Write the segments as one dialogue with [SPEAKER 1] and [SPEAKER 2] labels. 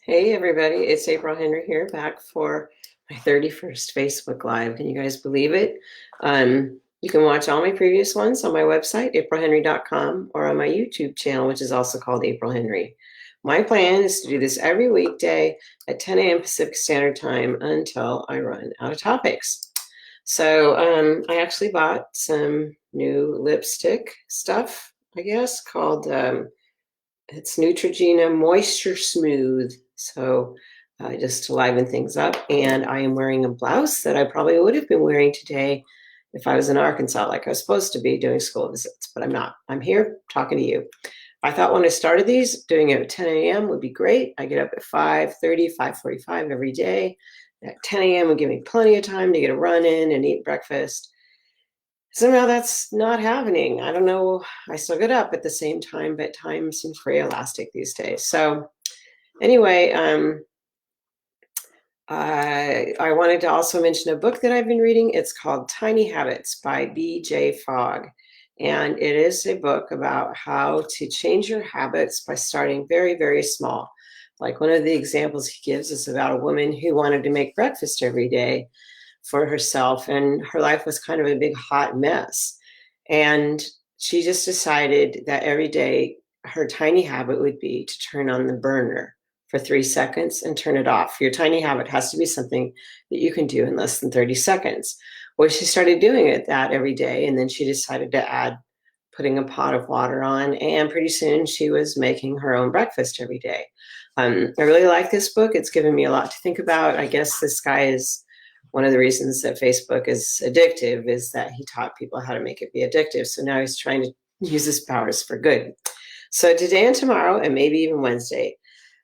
[SPEAKER 1] Hey everybody, it's April Henry here, back for my 31st Facebook Live. Can you guys believe it? You can watch all my previous ones on my website, aprilhenry.com, or on my YouTube channel, which is also called April Henry. My plan is to do this every weekday at 10 a.m. Pacific Standard Time until I run out of topics. So I actually bought some new lipstick stuff, I guess, called it's Neutrogena Moisture Smooth. So just to liven things up. And I am wearing a blouse that I probably would have been wearing today if I was in Arkansas, like I was supposed to be doing school visits, but I'm not. I'm here talking to you. I thought when I started these, doing it at 10 a.m. would be great. I get up at 5:30, 5:45 every day. At 10 a.m. would give me plenty of time to get a run in and eat breakfast. Somehow that's not happening. I don't know. I still get up at the same time, but time seems very elastic these days. So anyway, I wanted to also mention a book that I've been reading. It's called Tiny Habits by B.J. Fogg. And it is a book about how to change your habits by starting very, very small. Like one of the examples he gives is about a woman who wanted to make breakfast every day for herself, and her life was kind of a big hot mess. And she just decided that every day her tiny habit would be to turn on the burner for 3 seconds and turn it off. Your tiny habit has to be something that you can do in less than 30 seconds. Well, she started doing it that every day, and then she decided to add putting a pot of water on, and pretty soon she was making her own breakfast every day. I really like this book. It's given me a lot to think about. I guess this guy is one of the reasons that Facebook is addictive, is that he taught people how to make it be addictive. So now he's trying to use his powers for good. So today and tomorrow, and maybe even Wednesday,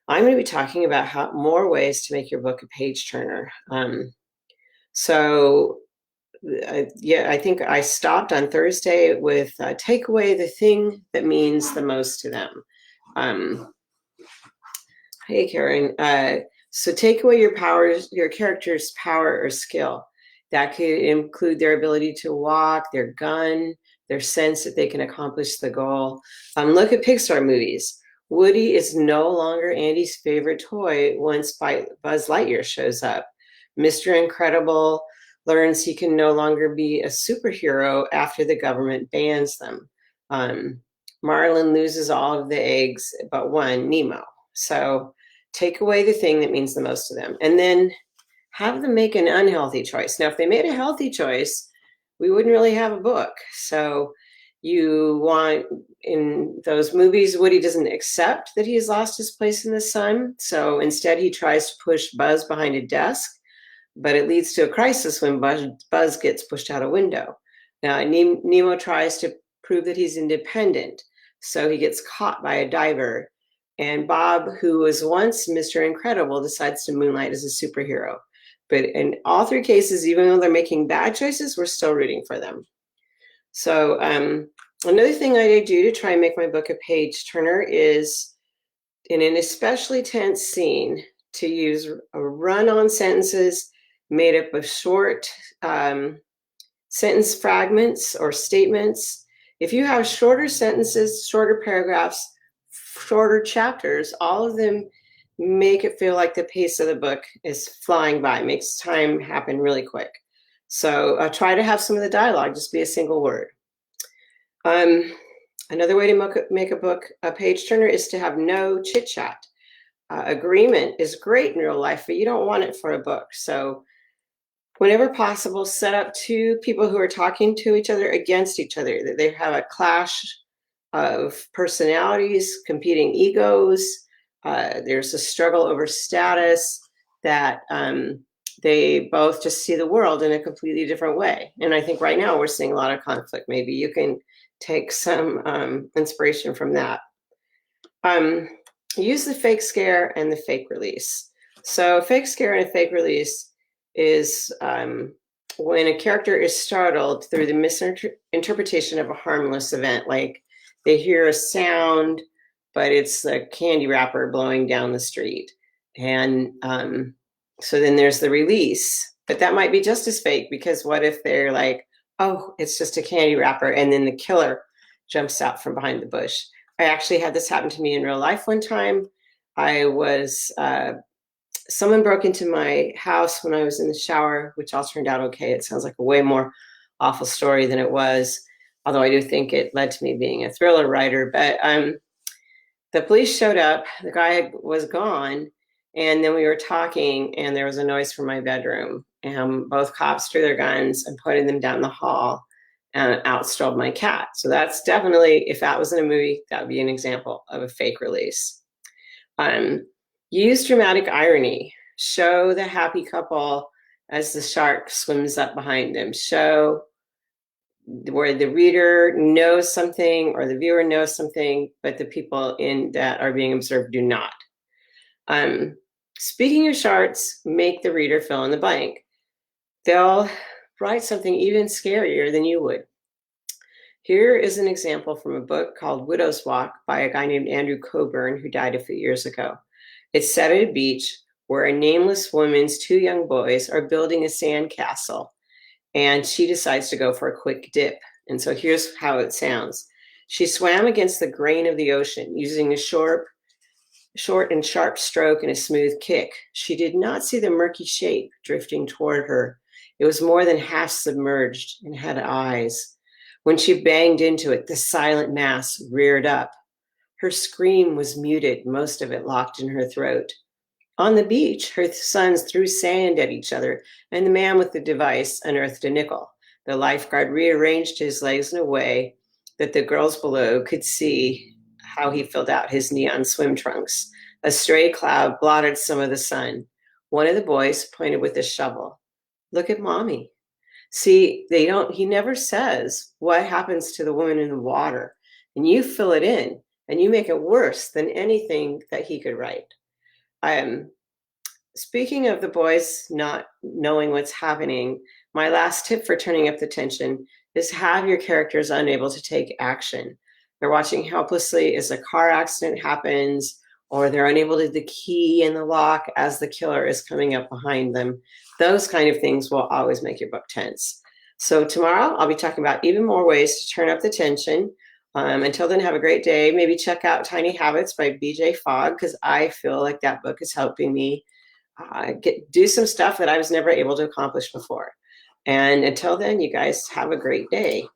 [SPEAKER 1] I'm going to be talking about more ways to make your book a page turner. So I think I stopped on Thursday with take away the thing that means the most to them. Um, hey, Karen. So take away your character's power or skill. That could include their ability to walk, their gun, their sense that they can accomplish the goal. Look at Pixar movies. Woody is no longer Andy's favorite toy once Buzz Lightyear shows up. Mr. Incredible learns he can no longer be a superhero after the government bans them. Marlin loses all of the eggs but one, Nemo. So take away the thing that means the most to them, and then have them make an unhealthy choice. Now, if they made a healthy choice, we wouldn't really have a book. So you want, in those movies, Woody doesn't accept that he's lost his place in the sun. So instead, he tries to push Buzz behind a desk, but it leads to a crisis when Buzz gets pushed out a window. Now, Nemo tries to prove that he's independent, so he gets caught by a diver. And Bob, who was once Mr. Incredible, decides to moonlight as a superhero. But in all three cases, even though they're making bad choices, we're still rooting for them. So another thing I do to try and make my book a page turner is, in an especially tense scene, to use a run-on sentences made up of short sentence fragments or statements. If you have shorter sentences, shorter paragraphs, shorter chapters, all of them make it feel like the pace of the book is flying by, makes time happen really quick. So try to have some of the dialogue just be a single word. Another way to make a book a page turner is to have no chit chat. Agreement is great in real life, but you don't want it for a book. So whenever possible, set up two people who are talking to each other against each other, that they have a clash of personalities, competing egos. There's a struggle over status, that they both just see the world in a completely different way. And I think right now we're seeing a lot of conflict. Maybe you can take some inspiration from that. Use the fake scare and the fake release. So a fake scare and a fake release is when a character is startled through the misinterpretation of a harmless event, like they hear a sound, but it's a candy wrapper blowing down the street. And so then there's the release, but that might be just as fake, because what if they're like, oh, it's just a candy wrapper, and then the killer jumps out from behind the bush. I actually had this happen to me in real life one time. Someone broke into my house when I was in the shower, which all turned out okay. It sounds like a way more awful story than it was, although I do think it led to me being a thriller writer. But the police showed up, the guy was gone, and then we were talking, and there was a noise from my bedroom. And both cops drew their guns and pointed them down the hall, and out strolled my cat. So that's definitely, if that was in a movie, that would be an example of a fake release. Use dramatic irony. Show the happy couple as the shark swims up behind them. Show where the reader knows something or the viewer knows something, but the people in that are being observed do not. Speaking of sharks, make the reader fill in the blank. They'll write something even scarier than you would. Here is an example from a book called Widow's Walk by a guy named Andrew Coburn, who died a few years ago. It's set at a beach where a nameless woman's two young boys are building a sandcastle, and she decides to go for a quick dip. And so here's how it sounds. She swam against the grain of the ocean using a short and sharp stroke and a smooth kick. She did not see the murky shape drifting toward her. It was more than half submerged and had eyes. When she banged into it, the silent mass reared up. Her scream was muted, most of it locked in her throat. On the beach, her sons threw sand at each other, and the man with the device unearthed a nickel. The lifeguard rearranged his legs in a way that the girls below could see how he filled out his neon swim trunks. A stray cloud blotted some of the sun. One of the boys pointed with a shovel. Look at mommy. See, he never says what happens to the woman in the water, and you fill it in and you make it worse than anything that he could write. Speaking of the boys not knowing what's happening, my last tip for turning up the tension is have your characters unable to take action. They're watching helplessly as a car accident happens, or they're unable to the key in the lock as the killer is coming up behind them. Those kind of things will always make your book tense. So tomorrow I'll be talking about even more ways to turn up the tension. Until then, have a great day. Maybe check out Tiny Habits by BJ Fogg, because I feel like that book is helping me do some stuff that I was never able to accomplish before. And until then, you guys have a great day.